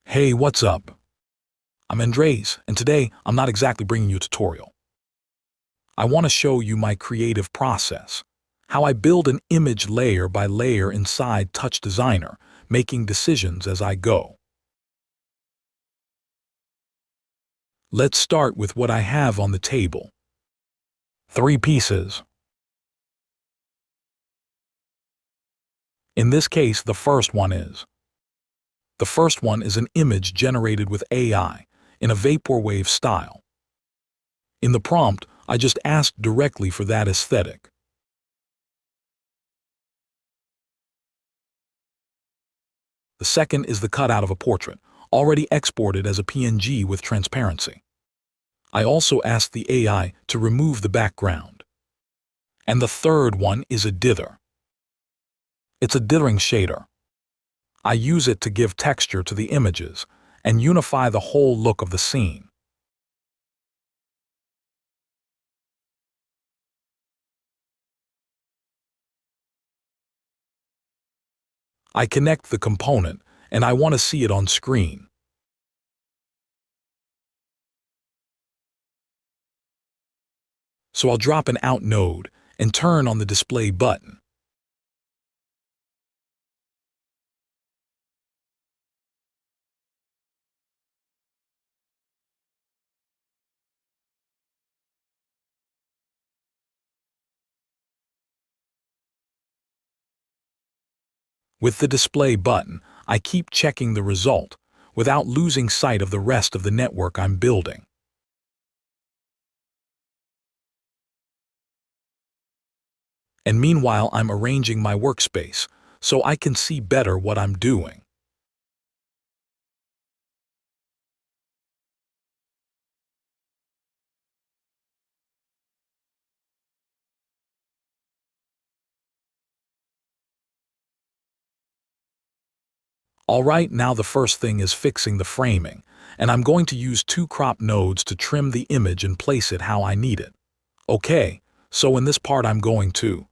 Hey, what's up? I'm Andres, and today I'm not exactly bringing you a tutorial. I want to show you my creative process, how I build an image layer by layer inside TouchDesigner, making decisions as I go. Let's start with what I have on the table. 3 pieces. In this case, the first one is an image generated with AI in a vaporwave style. In the prompt, I just asked directly for that aesthetic. The second is the cutout of a portrait, already exported as a PNG with transparency. I also asked the AI to remove the background. And the third one is a dither. It's a dithering shader. I use it to give texture to the images and unify the whole look of the scene. I connect the component and I want to see it on screen. So I'll drop an out node and turn on the display button. With the display button, I keep checking the result without losing sight of the rest of the network I'm building. And meanwhile, I'm arranging my workspace so I can see better what I'm doing. Alright, now the first thing is fixing the framing, and I'm going to use 2 crop nodes to trim the image and place it how I need it. Okay, so in this part I'm going to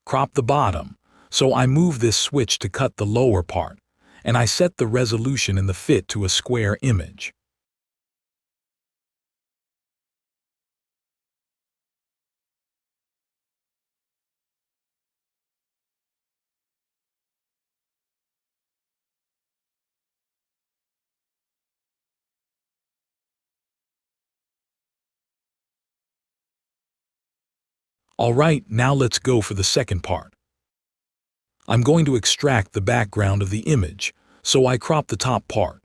crop the bottom, so I move this switch to cut the lower part, and I set the resolution in the fit to a square image. Alright, now let's go for the second part. I'm going to extract the background of the image, so I crop the top part.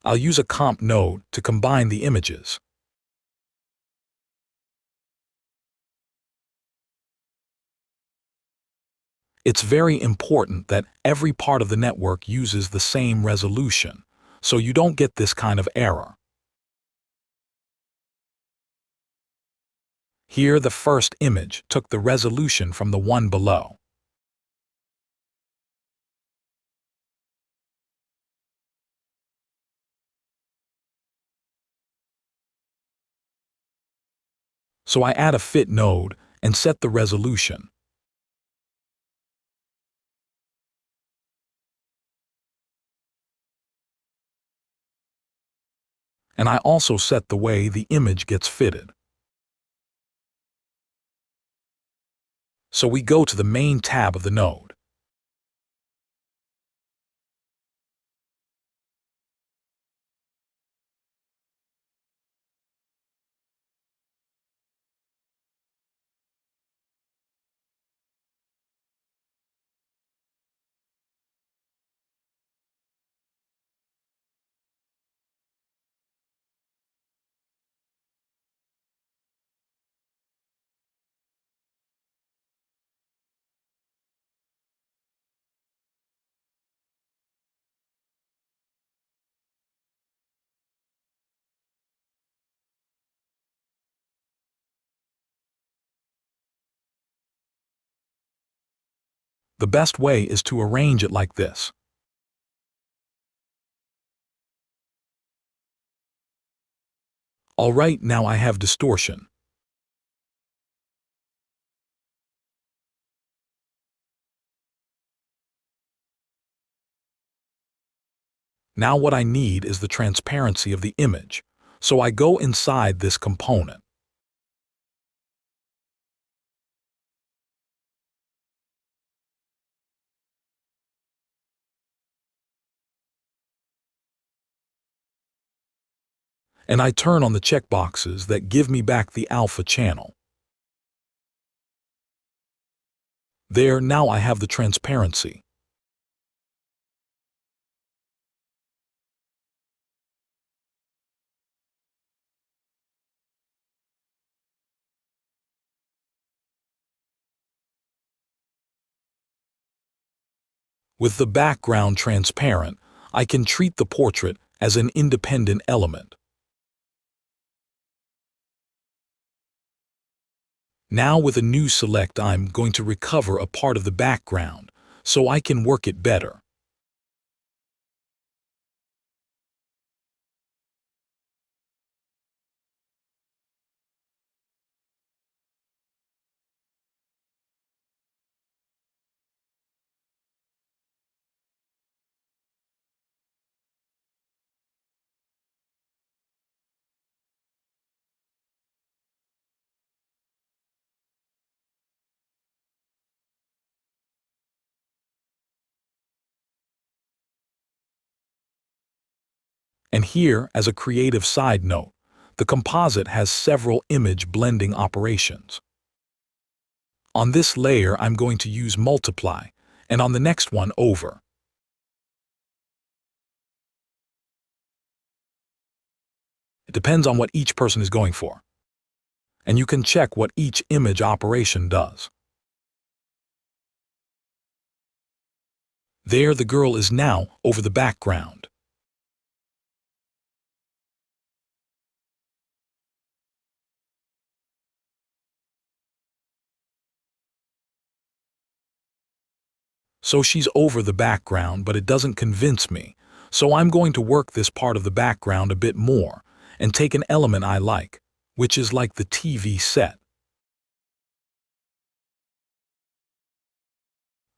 I'll use a comp node to combine the images. It's very important that every part of the network uses the same resolution, so you don't get this kind of error. Here, the first image took the resolution from the one below. So I add a fit node and set the resolution. And I also set the way the image gets fitted. So we go to the main tab of the node. The best way is to arrange it like this. Alright, now I have distortion. Now what I need is the transparency of the image, so I go inside this component. And I turn on the checkboxes that give me back the alpha channel. There, now I have the transparency. With the background transparent, I can treat the portrait as an independent element. Now with a new select, I'm going to recover a part of the background, so I can work it better. And here, as a creative side note, the composite has several image blending operations. On this layer, I'm going to use multiply, and on the next one, over. It depends on what each person is going for. And you can check what each image operation does. There, the girl is now over the background. So she's over the background, but it doesn't convince me. So I'm going to work this part of the background a bit more and take an element I like, which is like the TV set.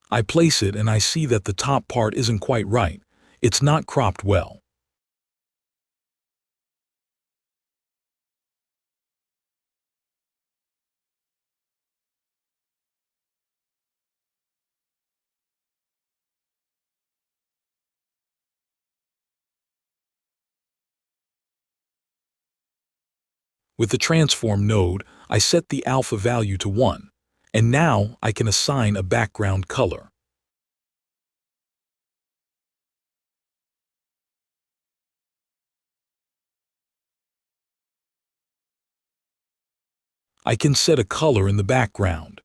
I place it and I see that the top part isn't quite right. It's not cropped well. With the transform node, I set the alpha value to 1, and now I can assign a background color. I can set a color in the background.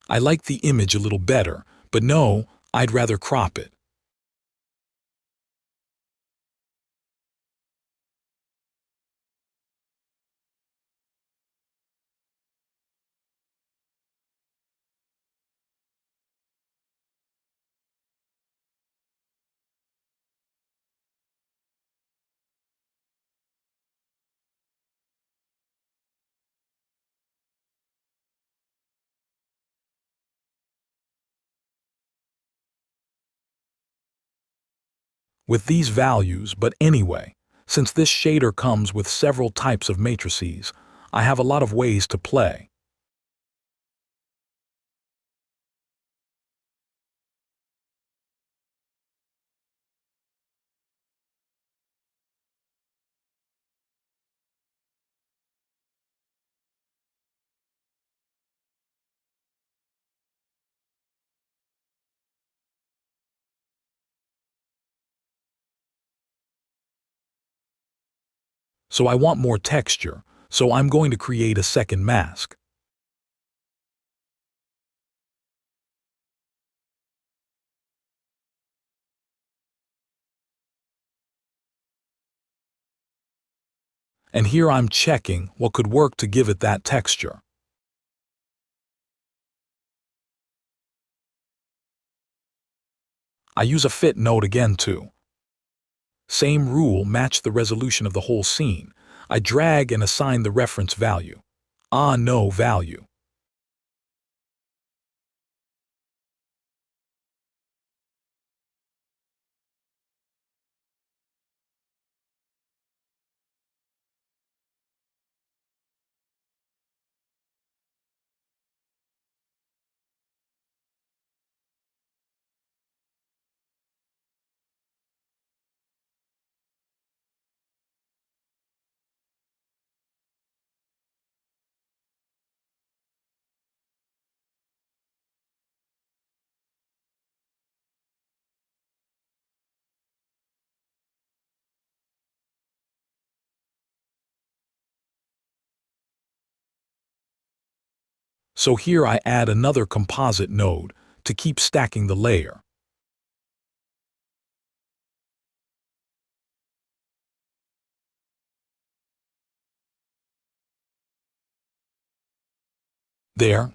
I like the image a little better, but no, I'd rather crop it. With these values, but anyway, since this shader comes with several types of matrices, I have a lot of ways to play. So I want more texture, so I'm going to create a second mask. And here I'm checking what could work to give it that texture. I use a fit node again too. Same rule, match the resolution of the whole scene. I drag and assign the reference value. No value. So here I add another composite node to keep stacking the layer. There,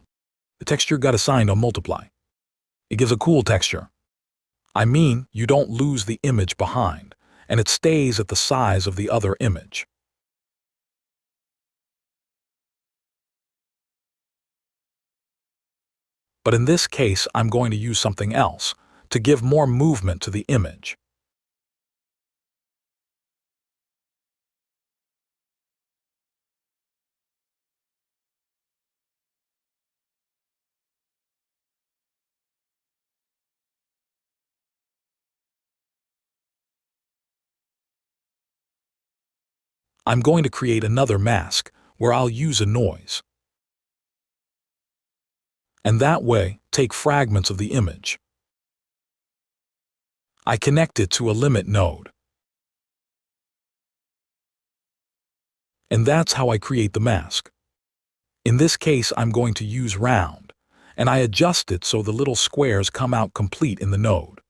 the texture got assigned on multiply. It gives a cool texture. I mean, you don't lose the image behind, and it stays at the size of the other image. But in this case, I'm going to use something else to give more movement to the image. I'm going to create another mask where I'll use a noise. And that way, take fragments of the image. I connect it to a limit node. And that's how I create the mask. In this case, I'm going to use round, and I adjust it so the little squares come out complete in the node.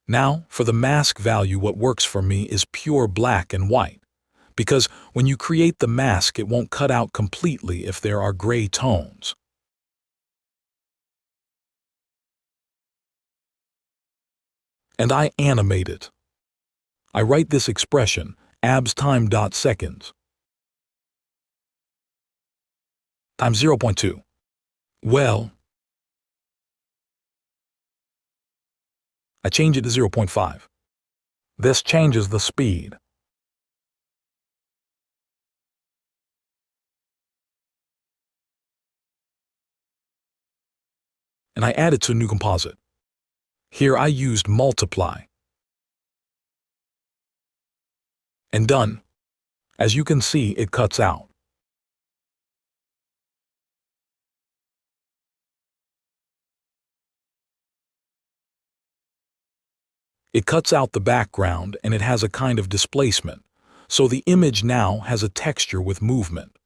Now, for the mask value, what works for me is pure black and white, because when you create the mask, it won't cut out completely if there are gray tones. And I animate it. I write this expression, abs time.seconds, times 0.2. Well, I change it to 0.5. This changes the speed. And I add it to a new composite. Here I used multiply. And done. As you can see, it cuts out. It cuts out the background and it has a kind of displacement, so the image now has a texture with movement.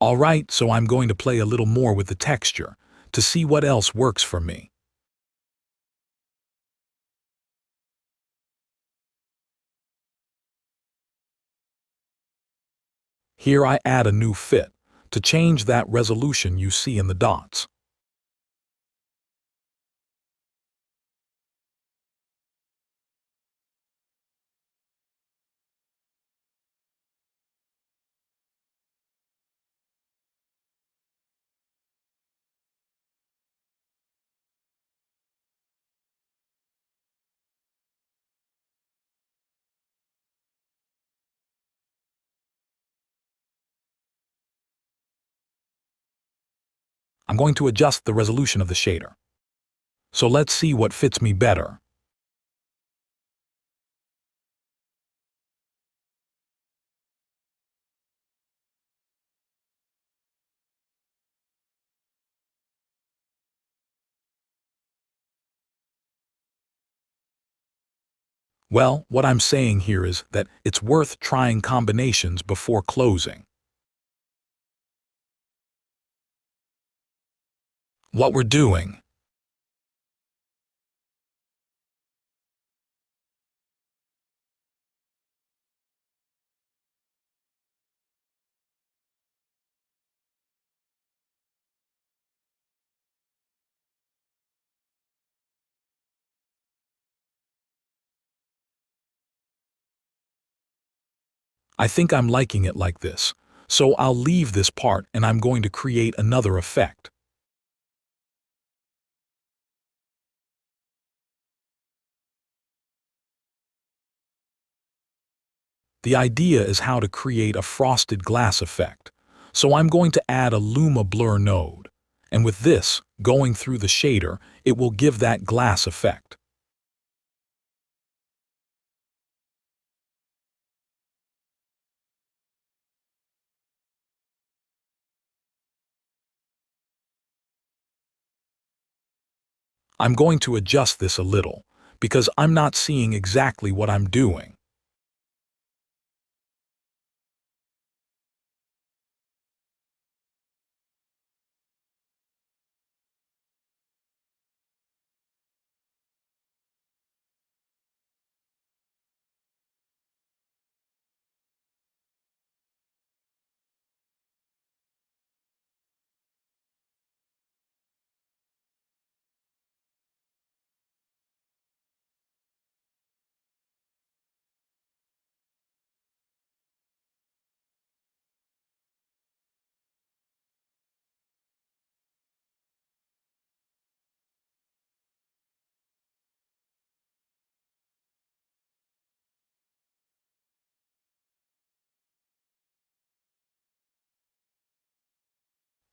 Alright, so I'm going to play a little more with the texture to see what else works for me. Here I add a new fit to change that resolution you see in the dots. I'm going to adjust the resolution of the shader. So let's see what fits me better. Well, what I'm saying here is that it's worth trying combinations before closing. What we're doing. I think I'm liking it like this, so I'll leave this part and I'm going to create another effect. The idea is how to create a frosted glass effect, so I'm going to add a Luma Blur node, and with this, going through the shader, it will give that glass effect. I'm going to adjust this a little, because I'm not seeing exactly what I'm doing.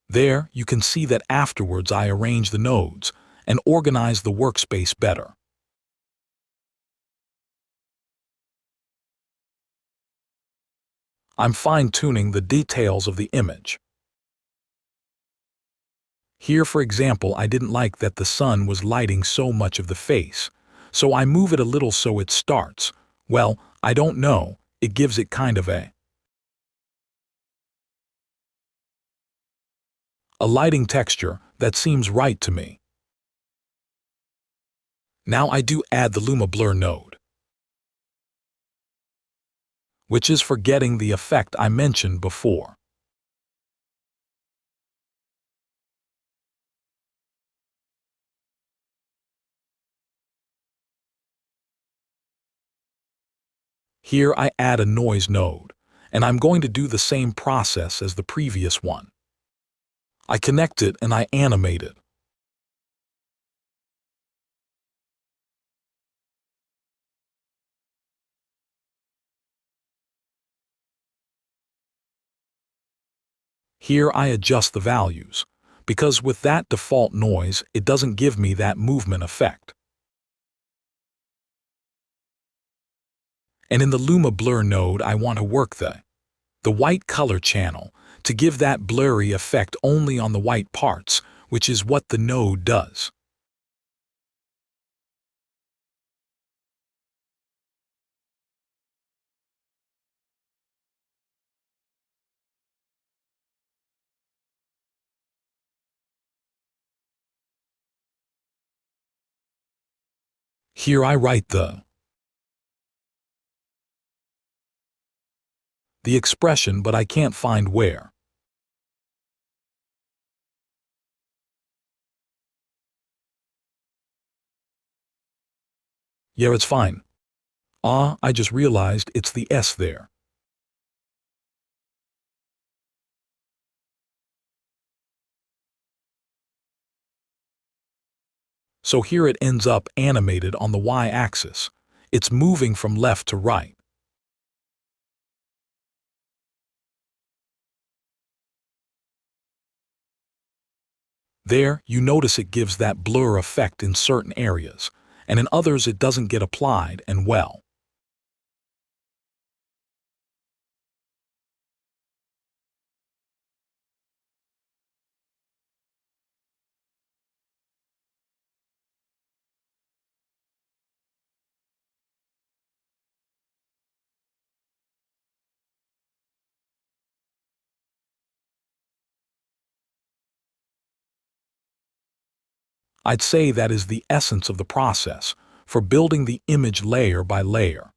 There, you can see that afterwards I arrange the nodes and organize the workspace better. I'm fine-tuning the details of the image. Here, for example, I didn't like that the sun was lighting so much of the face, so I move it a little so it starts. Well, I don't know, it gives it kind of a lighting texture that seems right to me. Now I do add the Luma Blur node, which is for getting the effect I mentioned before. Here I add a noise node, and I'm going to do the same process as the previous one. I connect it and I animate it. Here I adjust the values, because with that default noise, it doesn't give me that movement effect. And in the Luma Blur node, I want to work the white color channel to give that blurry effect only on the white parts, which is what the node does. Here I write the expression, but I can't find where. Yeah, it's fine. I just realized it's the S there. So here it ends up animated on the Y-axis. It's moving from left to right. There, you notice it gives that blur effect in certain areas, and in others it doesn't get applied and well. I'd say that is the essence of the process for building the image layer by layer.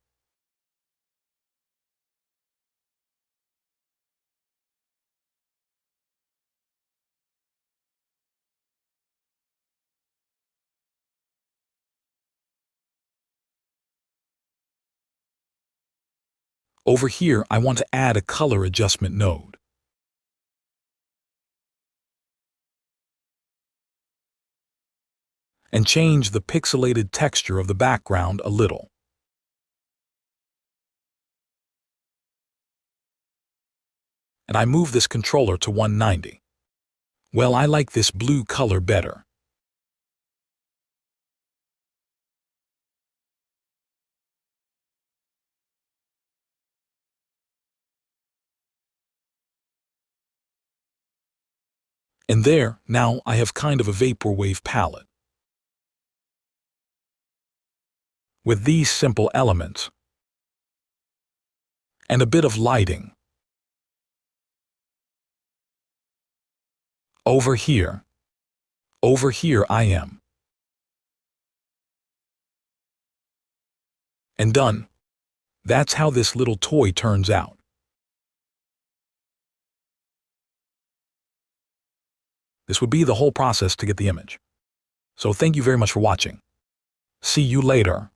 Over here, I want to add a color adjustment node. And change the pixelated texture of the background a little. And I move this controller to 190. Well, I like this blue color better. And there, now I have kind of a vaporwave palette. With these simple elements. And a bit of lighting. Over here I am. And done. That's how this little toy turns out. This would be the whole process to get the image. So thank you very much for watching. See you later.